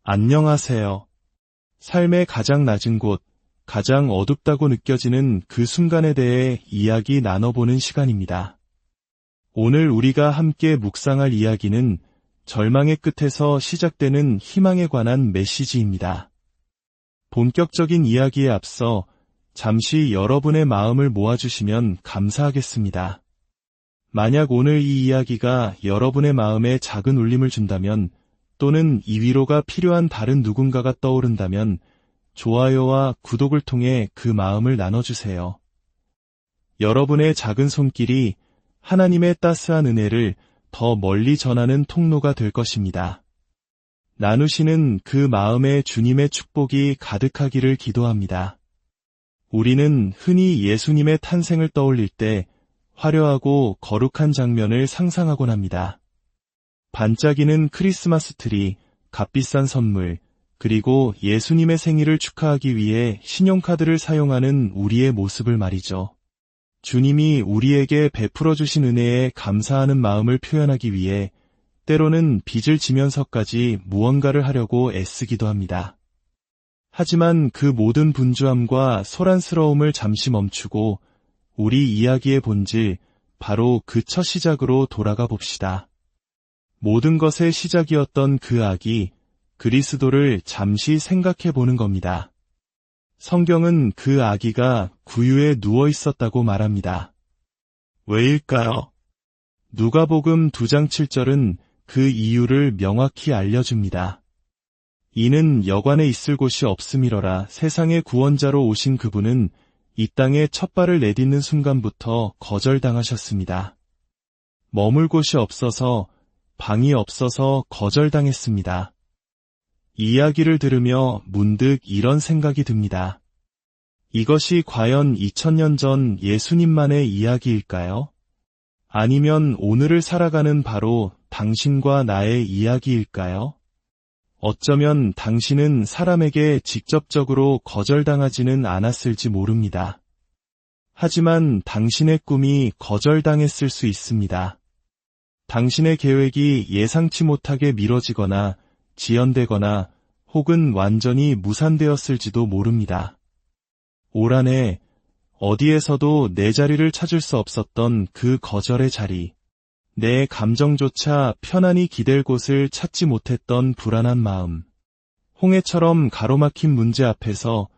안녕하세요. 삶의 가장 낮은 곳, 가장 어둡다고 느껴지는 그 순간에 대해 이야기 나눠보는 시간입니다. 오늘 우리가 함께 묵상할 이야기는 절망의 끝에서 시작되는 희망에 관한 메시지입니다. 본격적인 이야기에 앞서 잠시 여러분의 마음을 모아주시면 감사하겠습니다. 만약 오늘 이 이야기가 여러분의 마음에 작은 울림을 준다면, 또는 이 위로가 필요한 다른 누군가가 떠오른다면 좋아요와 구독을 통해 그 마음을 나눠주세요. 여러분의 작은 손길이 하나님의 따스한 은혜를 더 멀리 전하는 통로가 될 것입니다. 나누시는 그 마음에 주님의 축복이 가득하기를 기도합니다. 우리는 흔히 예수님의 탄생을 떠올릴 때 화려하고 거룩한 장면을 상상하곤 합니다. 반짝이는 크리스마스 트리, 값비싼 선물, 그리고 예수님의 생일을 축하하기 위해 신용카드를 사용하는 우리의 모습을 말이죠. 주님이 우리에게 베풀어 주신 은혜에 감사하는 마음을 표현하기 위해 때로는 빚을 지면서까지 무언가를 하려고 애쓰기도 합니다. 하지만 그 모든 분주함과 소란스러움을 잠시 멈추고 우리 이야기의 본질, 바로 그 첫 시작으로 돌아가 봅시다. 모든 것의 시작이었던 그 아기, 그리스도를 잠시 생각해 보는 겁니다. 성경은 그 아기가 구유에 누워 있었다고 말합니다. 왜일까요? 누가복음 2장 7절은 그 이유를 명확히 알려줍니다. 이는 여관에 있을 곳이 없음이러라. 세상의 구원자로 오신 그분은 이 땅에 첫 발을 내딛는 순간부터 거절당하셨습니다. 머물 곳이 없어서, 방이 없어서 거절당했습니다. 이야기를 들으며 문득 이런 생각이 듭니다. 이것이 과연 2000년 전 예수님만의 이야기일까요? 아니면 오늘을 살아가는 바로 당신과 나의 이야기일까요? 어쩌면 당신은 사람에게 직접적으로 거절당하지는 않았을지 모릅니다. 하지만 당신의 꿈이 거절당했을 수 있습니다. 당신의 계획이 예상치 못하게 미뤄지거나 지연되거나 혹은 완전히 무산되었을지도 모릅니다. 올 한 해 어디에서도 내 자리를 찾을 수 없었던 그 거절의 자리, 내 감정조차 편안히 기댈 곳을 찾지 못했던 불안한 마음, 홍해처럼 가로막힌 문제 앞에서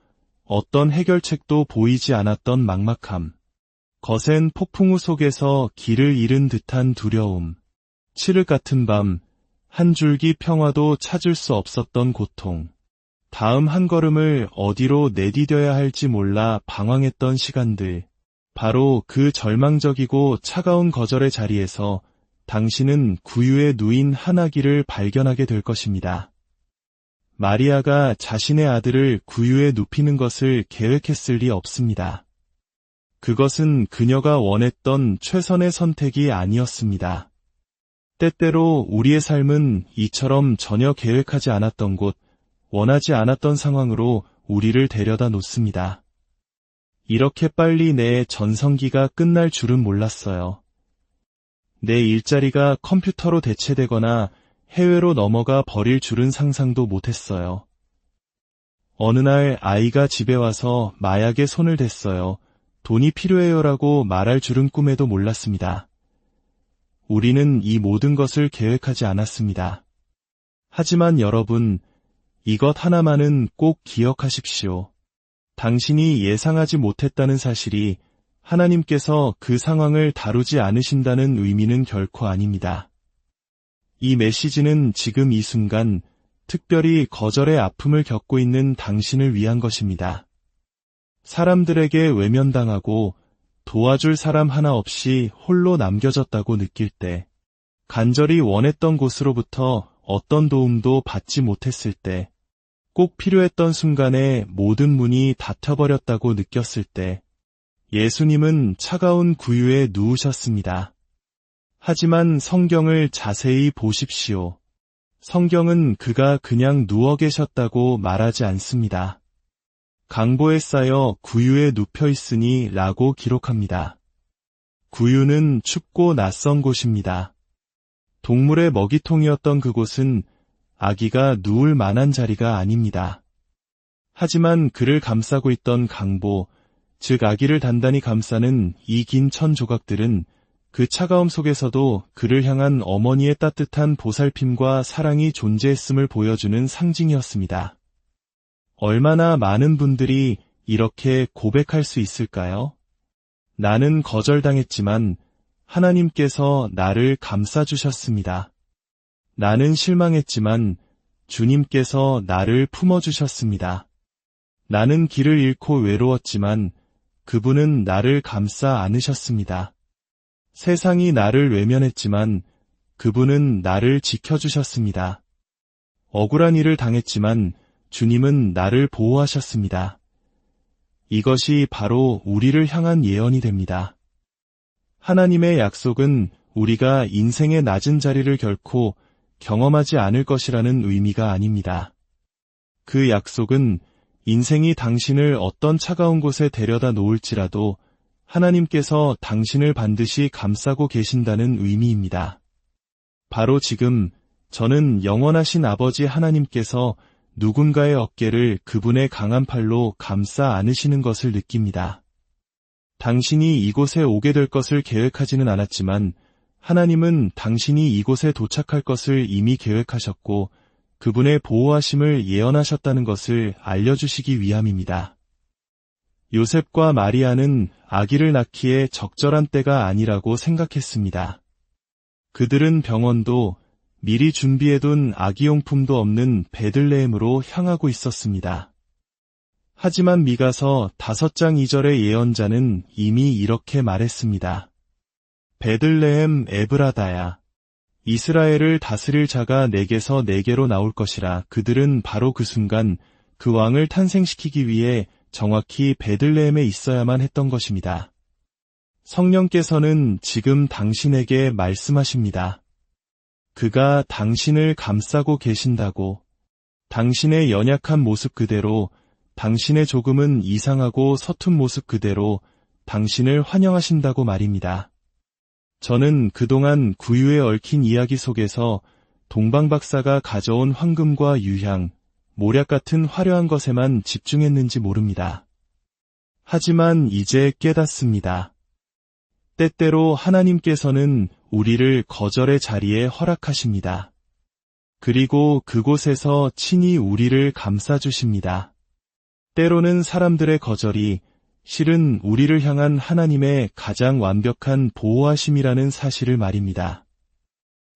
어떤 해결책도 보이지 않았던 막막함, 거센 폭풍우 속에서 길을 잃은 듯한 두려움, 칠흑 같은 밤, 한 줄기 평화도 찾을 수 없었던 고통, 다음 한 걸음을 어디로 내디뎌야 할지 몰라 방황했던 시간들, 바로 그 절망적이고 차가운 거절의 자리에서 당신은 구유에 누인 한 아기를 발견하게 될 것입니다. 마리아가 자신의 아들을 구유에 눕히는 것을 계획했을 리 없습니다. 그것은 그녀가 원했던 최선의 선택이 아니었습니다. 때때로 우리의 삶은 이처럼 전혀 계획하지 않았던 곳, 원하지 않았던 상황으로 우리를 데려다 놓습니다. 이렇게 빨리 내 전성기가 끝날 줄은 몰랐어요. 내 일자리가 컴퓨터로 대체되거나 해외로 넘어가 버릴 줄은 상상도 못했어요. 어느 날 아이가 집에 와서 마약에 손을 댔어요. 돈이 필요해요라고 말할 줄은 꿈에도 몰랐습니다. 우리는 이 모든 것을 계획하지 않았습니다. 하지만 여러분, 이것 하나만은 꼭 기억하십시오. 당신이 예상하지 못했다는 사실이 하나님께서 그 상황을 다루지 않으신다는 의미는 결코 아닙니다. 이 메시지는 지금 이 순간, 특별히 거절의 아픔을 겪고 있는 당신을 위한 것입니다. 사람들에게 외면당하고 도와줄 사람 하나 없이 홀로 남겨졌다고 느낄 때, 간절히 원했던 곳으로부터 어떤 도움도 받지 못했을 때, 꼭 필요했던 순간에 모든 문이 닫혀버렸다고 느꼈을 때, 예수님은 차가운 구유에 누우셨습니다. 하지만 성경을 자세히 보십시오. 성경은 그가 그냥 누워 계셨다고 말하지 않습니다. 강보에 쌓여 구유에 눕혀 있으니 라고 기록합니다. 구유는 춥고 낯선 곳입니다. 동물의 먹이통이었던 그곳은 아기가 누울 만한 자리가 아닙니다. 하지만 그를 감싸고 있던 강보, 즉 아기를 단단히 감싸는 이 긴 천 조각들은 그 차가움 속에서도 그를 향한 어머니의 따뜻한 보살핌과 사랑이 존재했음을 보여주는 상징이었습니다. 얼마나 많은 분들이 이렇게 고백할 수 있을까요? 나는 거절당했지만 하나님께서 나를 감싸주셨습니다. 나는 실망했지만 주님께서 나를 품어주셨습니다. 나는 길을 잃고 외로웠지만 그분은 나를 감싸 안으셨습니다. 세상이 나를 외면했지만 그분은 나를 지켜주셨습니다. 억울한 일을 당했지만 주님은 나를 보호하셨습니다. 이것이 바로 우리를 향한 예언이 됩니다. 하나님의 약속은 우리가 인생의 낮은 자리를 결코 경험하지 않을 것이라는 의미가 아닙니다. 그 약속은 인생이 당신을 어떤 차가운 곳에 데려다 놓을지라도 하나님께서 당신을 반드시 감싸고 계신다는 의미입니다. 바로 지금 저는 영원하신 아버지 하나님께서 누군가의 어깨를 그분의 강한 팔로 감싸 안으시는 것을 느낍니다. 당신이 이곳에 오게 될 것을 계획하지는 않았지만 하나님은 당신이 이곳에 도착할 것을 이미 계획하셨고 그분의 보호하심을 예언하셨다는 것을 알려주시기 위함입니다. 요셉과 마리아는 아기를 낳기에 적절한 때가 아니라고 생각했습니다. 그들은 병원도 미리 준비해둔 아기용품도 없는 베들레헴으로 향하고 있었습니다. 하지만 미가서 5장 2절의 예언자는 이미 이렇게 말했습니다. 베들레헴 에브라다야. 이스라엘을 다스릴 자가 내게서 내게로 나올 것이라. 그들은 바로 그 순간 그 왕을 탄생시키기 위해 정확히 베들레헴에 있어야만 했던 것입니다. 성령께서는 지금 당신에게 말씀하십니다. 그가 당신을 감싸고 계신다고. 당신의 연약한 모습 그대로, 당신의 조금은 이상하고 서툰 모습 그대로 당신을 환영하신다고 말입니다. 저는 그동안 구유에 얽힌 이야기 속에서 동방박사가 가져온 황금과 유향, 모략 같은 화려한 것에만 집중했는지 모릅니다. 하지만 이제 깨닫습니다. 때때로 하나님께서는 우리를 거절의 자리에 허락하십니다. 그리고 그곳에서 친히 우리를 감싸주십니다. 때로는 사람들의 거절이 실은 우리를 향한 하나님의 가장 완벽한 보호하심이라는 사실을 말입니다.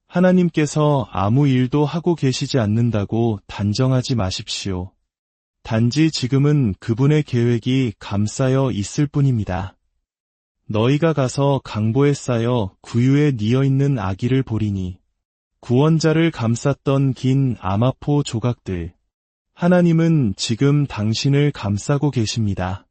하나님께서 아무 일도 하고 계시지 않는다고 단정하지 마십시오. 단지 지금은 그분의 계획이 감싸여 있을 뿐입니다. 너희가 가서 강보에 쌓여 구유에 뉘어있는 아기를 보리니 구원자를 감쌌던 긴 아마포 조각들. 하나님은 지금 당신을 감싸고 계십니다.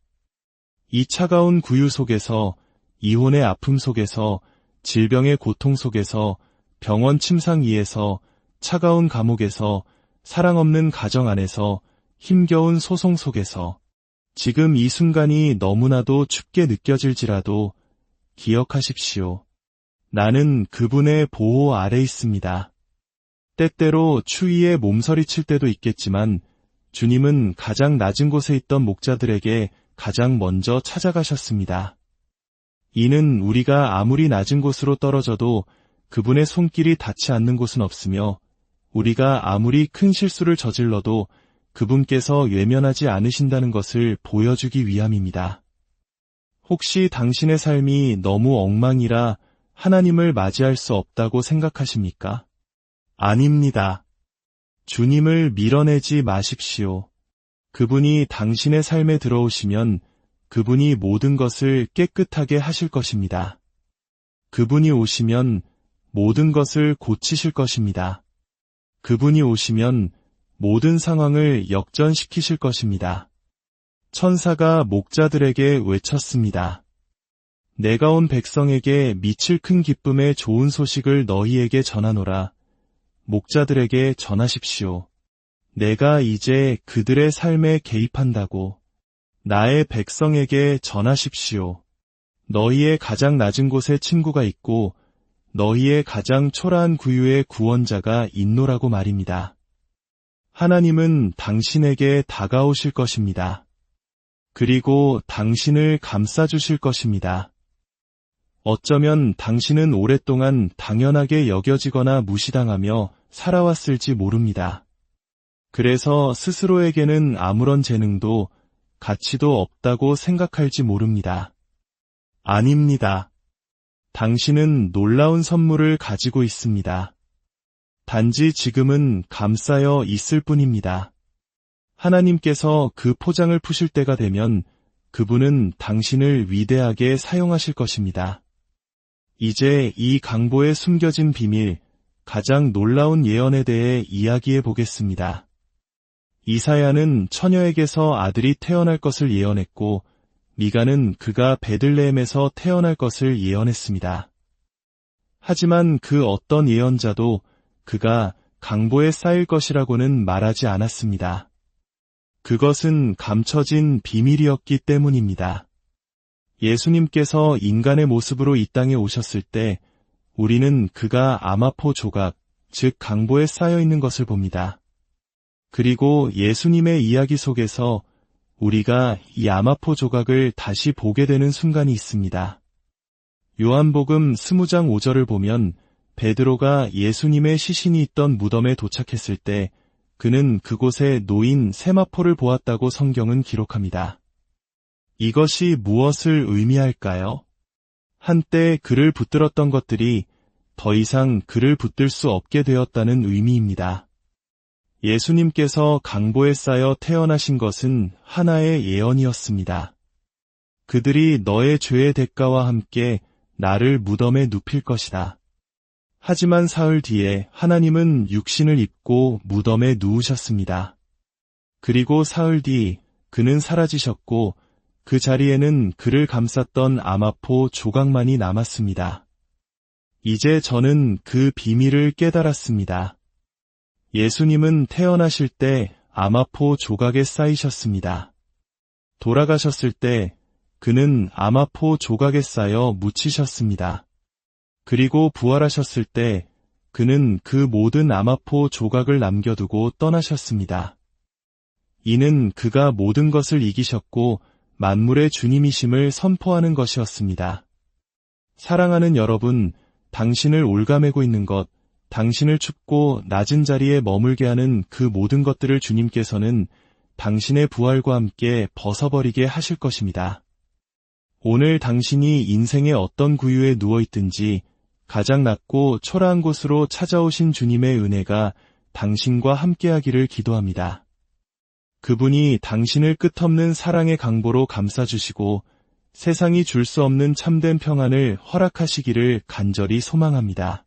이 차가운 구유 속에서, 이혼의 아픔 속에서, 질병의 고통 속에서, 병원 침상 위에서, 차가운 감옥에서, 사랑 없는 가정 안에서, 힘겨운 소송 속에서, 지금 이 순간이 너무나도 춥게 느껴질지라도 기억하십시오. 나는 그분의 보호 아래 있습니다. 때때로 추위에 몸서리칠 때도 있겠지만 주님은 가장 낮은 곳에 있던 목자들에게 가장 먼저 찾아가셨습니다. 이는 우리가 아무리 낮은 곳으로 떨어져도 그분의 손길이 닿지 않는 곳은 없으며 우리가 아무리 큰 실수를 저질러도 그분께서 외면하지 않으신다는 것을 보여주기 위함입니다. 혹시 당신의 삶이 너무 엉망이라 하나님을 맞이할 수 없다고 생각하십니까? 아닙니다. 주님을 밀어내지 마십시오. 그분이 당신의 삶에 들어오시면 그분이 모든 것을 깨끗하게 하실 것입니다. 그분이 오시면 모든 것을 고치실 것입니다. 그분이 오시면 모든 상황을 역전시키실 것입니다. 천사가 목자들에게 외쳤습니다. 내가 온 백성에게 미칠 큰 기쁨의 좋은 소식을 너희에게 전하노라. 목자들에게 전하십시오. 내가 이제 그들의 삶에 개입한다고. 나의 백성에게 전하십시오. 너희의 가장 낮은 곳에 친구가 있고 너희의 가장 초라한 구유의 구원자가 있노라고 말입니다. 하나님은 당신에게 다가오실 것입니다. 그리고 당신을 감싸주실 것입니다. 어쩌면 당신은 오랫동안 당연하게 여겨지거나 무시당하며 살아왔을지 모릅니다. 그래서 스스로에게는 아무런 재능도 가치도 없다고 생각할지 모릅니다. 아닙니다. 당신은 놀라운 선물을 가지고 있습니다. 단지 지금은 감싸여 있을 뿐입니다. 하나님께서 그 포장을 푸실 때가 되면 그분은 당신을 위대하게 사용하실 것입니다. 이제 이 강보에 숨겨진 비밀, 가장 놀라운 예언에 대해 이야기해 보겠습니다. 이사야는 처녀에게서 아들이 태어날 것을 예언했고, 미가는 그가 베들레헴에서 태어날 것을 예언했습니다. 하지만 그 어떤 예언자도 그가 강보에 쌓일 것이라고는 말하지 않았습니다. 그것은 감춰진 비밀이었기 때문입니다. 예수님께서 인간의 모습으로 이 땅에 오셨을 때 우리는 그가 아마포 조각, 즉 강보에 쌓여 있는 것을 봅니다. 그리고 예수님의 이야기 속에서 우리가 이 아마포 조각을 다시 보게 되는 순간이 있습니다. 요한복음 20장 5절을 보면 베드로가 예수님의 시신이 있던 무덤에 도착했을 때 그는 그곳에 놓인 세마포를 보았다고 성경은 기록합니다. 이것이 무엇을 의미할까요? 한때 그를 붙들었던 것들이 더 이상 그를 붙들 수 없게 되었다는 의미입니다. 예수님께서 강보에 쌓여 태어나신 것은 하나의 예언이었습니다. 그들이 너의 죄의 대가와 함께 나를 무덤에 눕힐 것이다. 하지만 사흘 뒤에 하나님은 육신을 입고 무덤에 누우셨습니다. 그리고 사흘 뒤 그는 사라지셨고 그 자리에는 그를 감쌌던 아마포 조각만이 남았습니다. 이제 저는 그 비밀을 깨달았습니다. 예수님은 태어나실 때 아마포 조각에 쌓이셨습니다. 돌아가셨을 때 그는 아마포 조각에 쌓여 묻히셨습니다. 그리고 부활하셨을 때 그는 그 모든 아마포 조각을 남겨두고 떠나셨습니다. 이는 그가 모든 것을 이기셨고 만물의 주님이심을 선포하는 것이었습니다. 사랑하는 여러분, 당신을 올가매고 있는 것, 당신을 춥고 낮은 자리에 머물게 하는 그 모든 것들을 주님께서는 당신의 부활과 함께 벗어버리게 하실 것입니다. 오늘 당신이 인생의 어떤 구유에 누워있든지 가장 낮고 초라한 곳으로 찾아오신 주님의 은혜가 당신과 함께하기를 기도합니다. 그분이 당신을 끝없는 사랑의 강보로 감싸주시고 세상이 줄 수 없는 참된 평안을 허락하시기를 간절히 소망합니다.